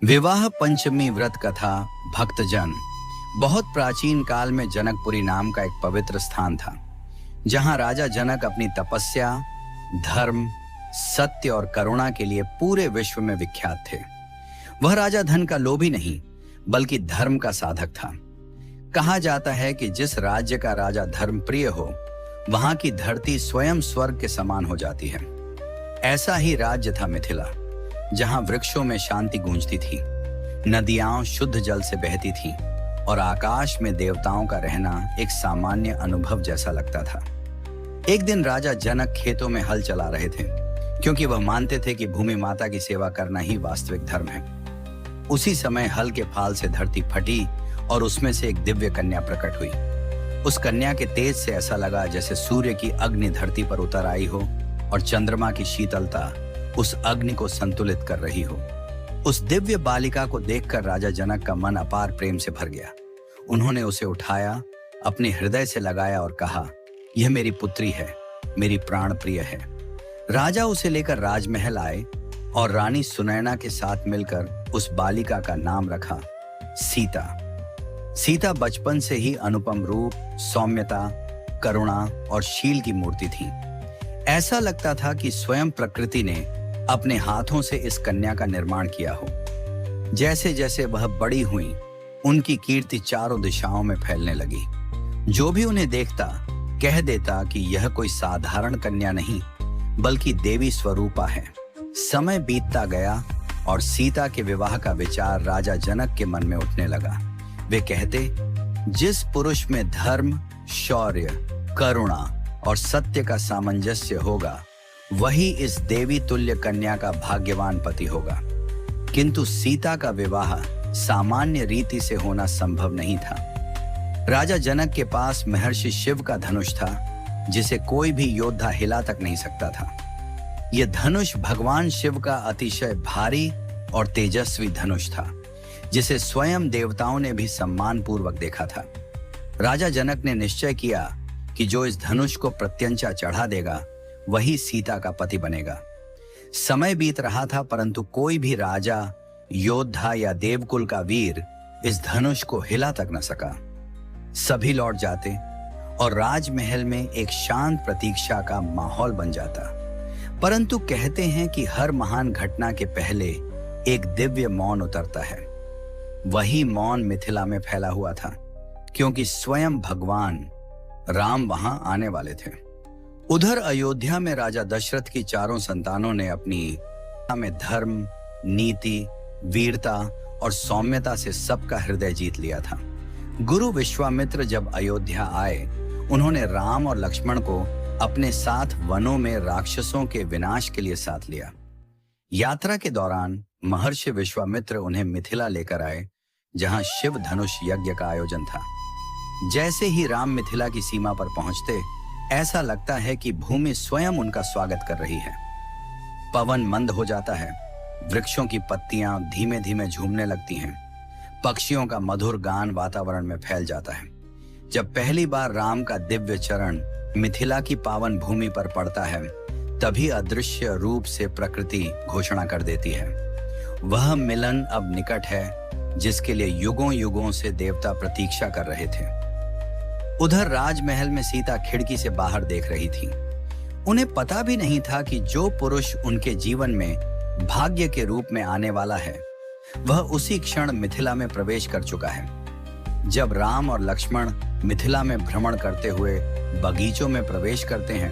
विवाह पंचमी व्रत कथा। भक्तजन। बहुत प्राचीन काल में जनकपुरी नाम का एक पवित्र स्थान था, जहां राजा जनक अपनी तपस्या, धर्म, सत्य और करुणा के लिए पूरे विश्व में विख्यात थे। वह राजा धन का लोभी नहीं, बल्कि धर्म का साधक था। कहा जाता है कि जिस राज्य का राजा धर्म प्रिय हो, वहां की धरती स्वयं स्वर्ग के समान हो जाती है। ऐसा ही राज्य था मिथिला, जहां वृक्षों में शांति गूंजती थी, नदियां शुद्ध जल से बहती थीं और आकाश में देवताओं का रहना एक सामान्य अनुभव जैसा लगता था। एक दिन राजा जनक खेतों में हल चला रहे थे, क्योंकि वह मानते थे कि भूमि माता की सेवा करना ही वास्तविक धर्म है। उसी समय हल के फाल से धरती फटी और उसमें से एक दिव्य कन्या प्रकट हुई। उस कन्या के तेज से ऐसा लगा जैसे सूर्य की अग्नि धरती पर उतर आई हो और चंद्रमा की शीतलता उस अग्नि को संतुलित कर रही हो। उस दिव्य बालिका को देखकर राजा जनक का मन अपार प्रेम से भर गया। उन्होंने उसे उठाया, अपने हृदय से लगाया और कहा, यह मेरी पुत्री है, मेरी प्राण प्रिय है। राजा उसे लेकर राजमहल आए और रानी सुनैना के साथ मिलकर उस बालिका का नाम रखा सीता। सीता बचपन से ही अनुपम रूप, सौम्यता, करुणा और शील की मूर्ति थी। ऐसा लगता था कि स्वयं प्रकृति ने अपने हाथों से इस कन्या का निर्माण किया हो। जैसे जैसे वह बड़ी हुई, उनकी कीर्ति चारों दिशाओं में फैलने लगी। जो भी उन्हें देखता कह देता कि यह कोई साधारण कन्या नहीं, बल्कि देवी स्वरूपा है। समय बीतता गया और सीता के विवाह का विचार राजा जनक के मन में उठने लगा। वे कहते, जिस पुरुष में धर्म, शौर्य, करुणा और सत्य का सामंजस्य होगा, वही इस देवी तुल्य कन्या का भाग्यवान पति होगा। किंतु सीता का विवाह सामान्य रीति से होना संभव नहीं था। राजा जनक के पास महर्षि शिव का धनुष था, जिसे कोई भी योद्धा हिला तक नहीं सकता था। यह धनुष भगवान शिव का अतिशय भारी और तेजस्वी धनुष था, जिसे स्वयं देवताओं ने भी सम्मान पूर्वक देखा था। राजा जनक ने निश्चय किया कि जो इस धनुष को प्रत्यंचा चढ़ा देगा, वही सीता का पति बनेगा। समय बीत रहा था, परंतु कोई भी राजा, योद्धा या देवकुल का वीर इस धनुष को हिला तक न सका। सभी लौट जाते और राजमहल में एक शांत प्रतीक्षा का माहौल बन जाता। परंतु कहते हैं कि हर महान घटना के पहले एक दिव्य मौन उतरता है। वही मौन मिथिला में फैला हुआ था, क्योंकि स्वयं भगवान राम वहां आने वाले थे। उधर अयोध्या में राजा दशरथ की चारों संतानों ने अपनी में धर्म, नीति, वीरता और सौम्यता से सबका हृदय जीत लिया था। गुरु विश्वामित्र जब अयोध्या आए, उन्होंने राम और लक्ष्मण को अपने साथ वनों में राक्षसों के विनाश के लिए साथ लिया। यात्रा के दौरान महर्षि विश्वामित्र उन्हें मिथिला लेकर आए, जहां शिव धनुष यज्ञ का आयोजन था। जैसे ही राम मिथिला की सीमा पर पहुंचते, ऐसा लगता है कि भूमि स्वयं उनका स्वागत कर रही है। पवन मंद हो जाता है, वृक्षों की पत्तियां धीमे धीमे झूमने लगती हैं, पक्षियों का मधुर गान वातावरण में फैल जाता है। जब पहली बार राम का दिव्य चरण मिथिला की पावन भूमि पर पड़ता है, तभी अदृश्य रूप से प्रकृति घोषणा कर देती है, वह मिलन अब निकट है, जिसके लिए युगों युगों से देवता प्रतीक्षा कर रहे थे। उधर राजमहल में सीता खिड़की से बाहर देख रही थी। उन्हें पता भी नहीं था कि जो पुरुष उनके जीवन में भाग्य के रूप में आने वाला है, वह उसी क्षण मिथिला में प्रवेश कर चुका है। जब राम और लक्ष्मण मिथिला में भ्रमण करते हुए बगीचों में प्रवेश करते हैं,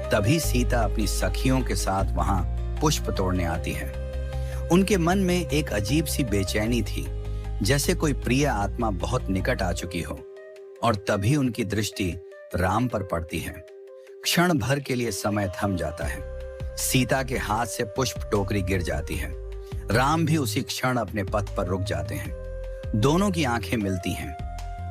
तभी सीता अपनी सखियों के साथ वहां पुष्प तोड़ने आती है। उनके मन में एक अजीब सी बेचैनी थी, जैसे कोई प्रिय आत्मा बहुत निकट आ चुकी हो। और तभी उनकी दृष्टि राम पर पड़ती है। क्षण भर के लिए समय थम जाता है। सीता के हाथ से पुष्प टोकरी गिर जाती है। राम भी उसी क्षण अपने पथ पर रुक जाते हैं। दोनों की आंखें मिलती हैं।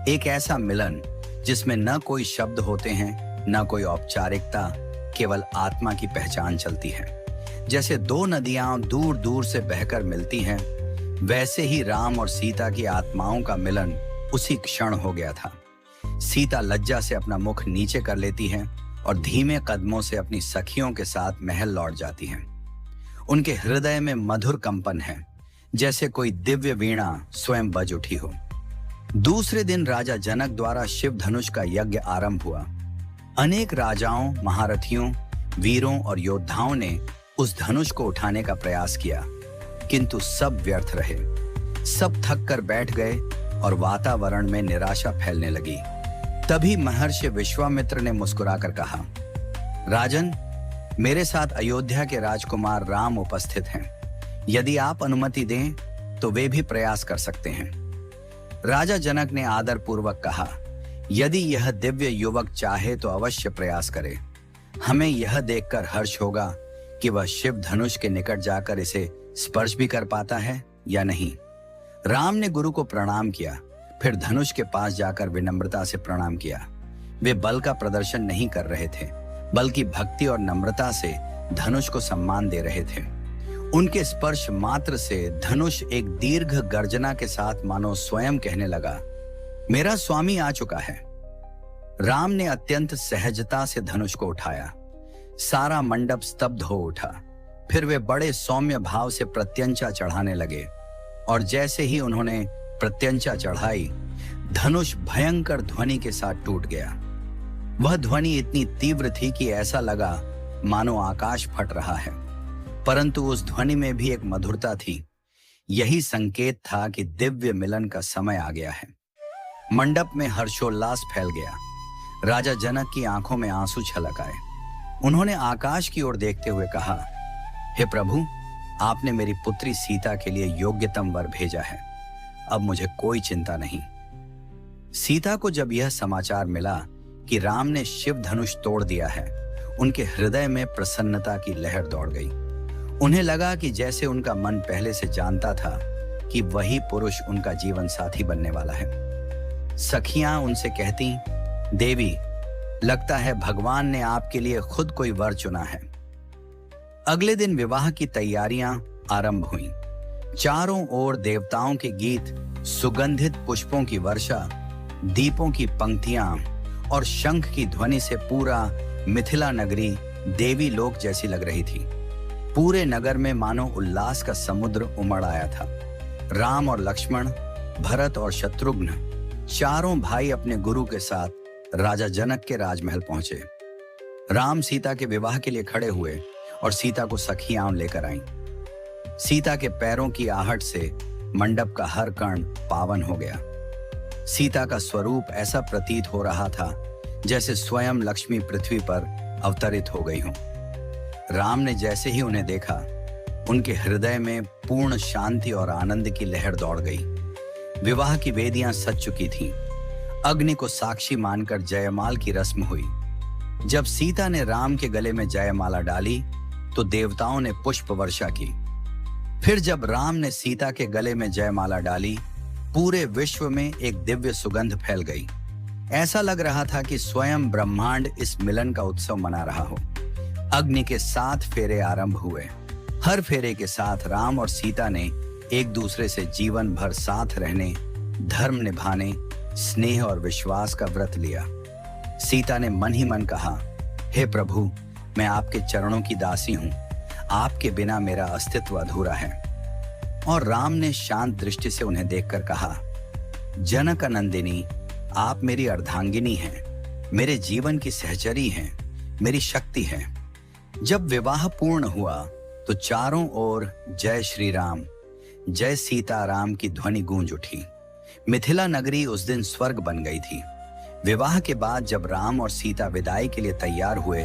एक ऐसा मिलन जिसमें न कोई शब्द होते हैं, न कोई औपचारिकता, केवल आत्मा की पहचान चलती है। जैसे दो नदियां दूर दूर से बहकर मिलती हैं, वैसे ही राम और सीता की आत्माओं का मिलन उसी क्षण हो गया था। सीता लज्जा से अपना मुख नीचे कर लेती है और धीमे कदमों से अपनी सखियों के साथ महल लौट जाती हैं। उनके हृदय में मधुर कंपन है, जैसे कोई दिव्य वीणा स्वयं बज उठी हो। दूसरे दिन राजा जनक द्वारा शिव धनुष का यज्ञ आरंभ हुआ। अनेक राजाओं, महारथियों, वीरों और योद्धाओं ने उस धनुष को उठाने का प्रयास किया, किंतु सब व्यर्थ रहे। सब थक कर बैठ गए और वातावरण में निराशा फैलने लगी। तभी महर्षि विश्वामित्र ने मुस्कुराकर कहा, राजन, मेरे साथ अयोध्या के राजकुमार राम उपस्थित हैं। यदि आप अनुमति दें तो वे भी प्रयास कर सकते हैं। राजा जनक ने आदर पूर्वक कहा, यदि यह दिव्य युवक चाहे तो अवश्य प्रयास करे। हमें यह देखकर हर्ष होगा कि वह शिव धनुष के निकट जाकर इसे स्पर्श भी कर पाता है या नहीं। राम ने गुरु को प्रणाम किया, फिर धनुष के पास जाकर विनम्रता से प्रणाम किया। वे बल का प्रदर्शन नहीं कर रहे थे, बल्कि भक्ति और नम्रता से धनुष को सम्मान दे रहे थे। उनके स्पर्श मात्र से धनुष एक दीर्घ गर्जना के साथ मानो स्वयं कहने लगा, मेरा स्वामी आ चुका है। राम ने अत्यंत सहजता से धनुष को उठाया। सारा मंडप स्तब्ध हो उठा। फिर वे बड़े सौम्य भाव से प्रत्यंचा चढ़ाने लगे और जैसे ही उन्होंने प्रत्यंचा चढ़ाई, धनुष भयंकर ध्वनि के साथ टूट गया। वह ध्वनि इतनी तीव्र थी कि ऐसा लगा मानो आकाश फट रहा है, परंतु उस ध्वनि में भी एक मधुरता थी। यही संकेत था कि दिव्य मिलन का समय आ गया है। मंडप में हर्षोल्लास फैल गया। राजा जनक की आंखों में आंसू छलक आए। उन्होंने आकाश की ओर देखते हुए कहा, हे प्रभु, आपने मेरी पुत्री सीता के लिए योग्यतम वर भेजा है। अब मुझे कोई चिंता नहीं। सीता को जब यह समाचार मिला कि राम ने शिव धनुष तोड़ दिया है, उनके हृदय में प्रसन्नता की लहर दौड़ गई। उन्हें लगा कि जैसे उनका मन पहले से जानता था कि वही पुरुष उनका जीवन साथी बनने वाला है। सखियां उनसे कहती, देवी, लगता है भगवान ने आपके लिए खुद कोई वर चुना है। अगले दिन विवाह की तैयारियां आरंभ हुईं। चारों ओर देवताओं के गीत, सुगंधित पुष्पों की वर्षा, दीपों की पंक्तियां और शंख की ध्वनि से पूरा मिथिला नगरी देवी लोक जैसी लग रही थी। पूरे नगर में मानो उल्लास का समुद्र उमड़ आया था। राम और लक्ष्मण, भरत और शत्रुघ्न, चारों भाई अपने गुरु के साथ राजा जनक के राजमहल पहुंचे। राम सीता के विवाह के लिए खड़े हुए और सीता को सखियां लेकर आईं। सीता के पैरों की आहट से मंडप का हर कण पावन हो गया। सीता का स्वरूप ऐसा प्रतीत हो रहा था जैसे स्वयं लक्ष्मी पृथ्वी पर अवतरित हो गई हो। राम ने जैसे ही उन्हें देखा, उनके हृदय में पूर्ण शांति और आनंद की लहर दौड़ गई। विवाह की वेदियां सज चुकी थीं। अग्नि को साक्षी मानकर जयमाल की रस्म हुई। जब सीता ने राम के गले में जयमाला डाली तो देवताओं ने पुष्प वर्षा की। फिर जब राम ने सीता के गले में जयमाला डाली, पूरे विश्व में एक दिव्य सुगंध फैल गई। ऐसा लग रहा था कि स्वयं ब्रह्मांड इस मिलन का उत्सव मना रहा हो। अग्नि के 7 फेरे आरंभ हुए। हर फेरे के साथ राम और सीता ने एक दूसरे से जीवन भर साथ रहने, धर्म निभाने, स्नेह और विश्वास का व्रत लिया। सीता ने मन ही मन कहा, हे प्रभु, मैं आपके चरणों की दासी हूं। आपके बिना मेरा अस्तित्व अधूरा है। और राम ने शांत दृष्टि से उन्हें देखकर कहा, जनक नंदिनी, आप मेरी अर्धांगिनी हैं, मेरे जीवन की सहचरी हैं, मेरी शक्ति हैं। जब विवाह पूर्ण हुआ तो चारों ओर जय श्री राम, जय सीताराम की ध्वनि गूंज उठी। मिथिला नगरी उस दिन स्वर्ग बन गई थी। विवाह के बाद जब राम और सीता विदाई के लिए तैयार हुए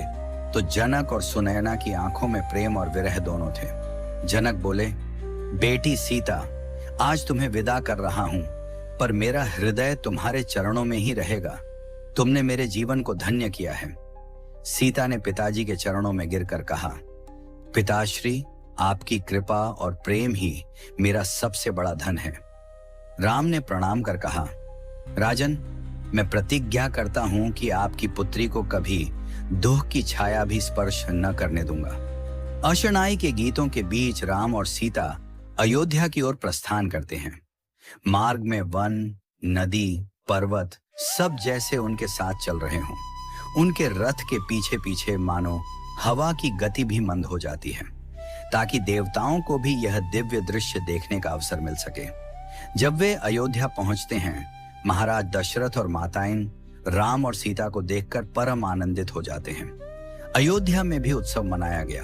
तो जनक और सुनयना की आंखों में प्रेम और विरह दोनों थे। जनक बोले, बेटी सीता, आज तुम्हें विदा कर रहा हूं, पर मेरा हृदय तुम्हारे चरणों में ही रहेगा। तुमने मेरे जीवन को धन्य किया है। सीता ने पिताजी के चरणों में गिरकर कहा, पिताश्री, आपकी कृपा और प्रेम ही मेरा सबसे बड़ा धन है। राम ने प्रणाम कर कहा, राजन, मैं प्रतिज्ञा करता हूं कि आपकी पुत्री को कभी दुख की छाया भी स्पर्श न करने दूंगा। अशनाई के गीतों के बीच राम और सीता अयोध्या की ओर प्रस्थान करते हैं। मार्ग में वन, नदी, पर्वत सब जैसे उनके साथ चल रहे हों। उनके रथ के पीछे पीछे मानो हवा की गति भी मंद हो जाती है। ताकि देवताओं को भी यह दिव्य दृश्य देखने का अवसर मिल सके। जब वे अयोध्या पहुंचते हैं, महाराज दशरथ और माताएं राम और सीता को देखकर परम आनंदित हो जाते हैं। अयोध्या में भी उत्सव मनाया गया।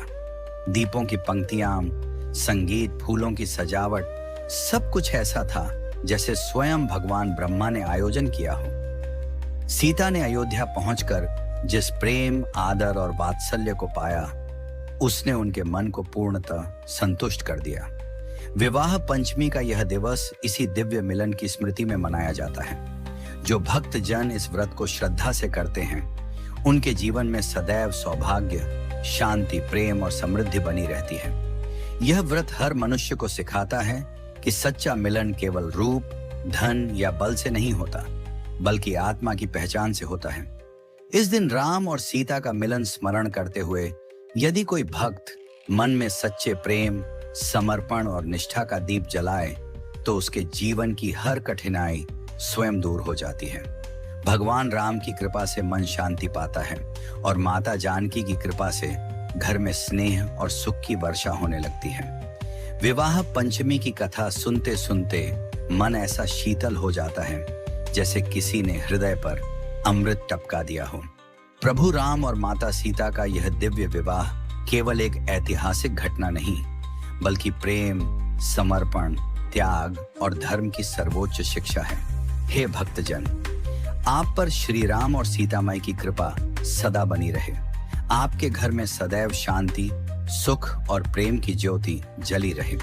दीपों की पंक्तियां, संगीत, फूलों की सजावट, सब कुछ ऐसा था जैसे स्वयं भगवान ब्रह्मा ने आयोजन किया हो। सीता ने अयोध्या पहुंचकर जिस प्रेम, आदर और वात्सल्य को पाया, उसने उनके मन को पूर्णतः संतुष्ट कर दिया। विवाह पंचमी का यह दिवस इसी दिव्य मिलन की स्मृति में मनाया जाता है। जो भक्त जन इस व्रत को श्रद्धा से करते हैं, उनके जीवन में सदैव सौभाग्य, शांति, प्रेम और समृद्धि बनी रहती है। यह व्रत हर मनुष्य को सिखाता है कि सच्चा मिलन केवल रूप, धन या बल से नहीं होता, बल्कि आत्मा की पहचान से होता है। इस दिन राम और सीता का मिलन स्मरण करते हुए यदि कोई भक्त मन में सच्चे प्रेम, समर्पण और निष्ठा का दीप जलाए, तो उसके जीवन की हर कठिनाई स्वयं दूर हो जाती है। भगवान राम की कृपा से मन शांति पाता है और माता जानकी की कृपा से घर में स्नेह और सुख की वर्षा होने लगती है। विवाह पंचमी की कथा सुनते सुनते मन ऐसा शीतल हो जाता है जैसे किसी ने हृदय पर अमृत टपका दिया हो। प्रभु राम और माता सीता का यह दिव्य विवाह केवल एक ऐतिहासिक घटना नहीं, बल्कि प्रेम, समर्पण, त्याग और धर्म की सर्वोच्च शिक्षा है। हे भक्तजन, आप पर श्री राम और सीता माई की कृपा सदा बनी रहे। आपके घर में सदैव शांति, सुख और प्रेम की ज्योति जली रहे।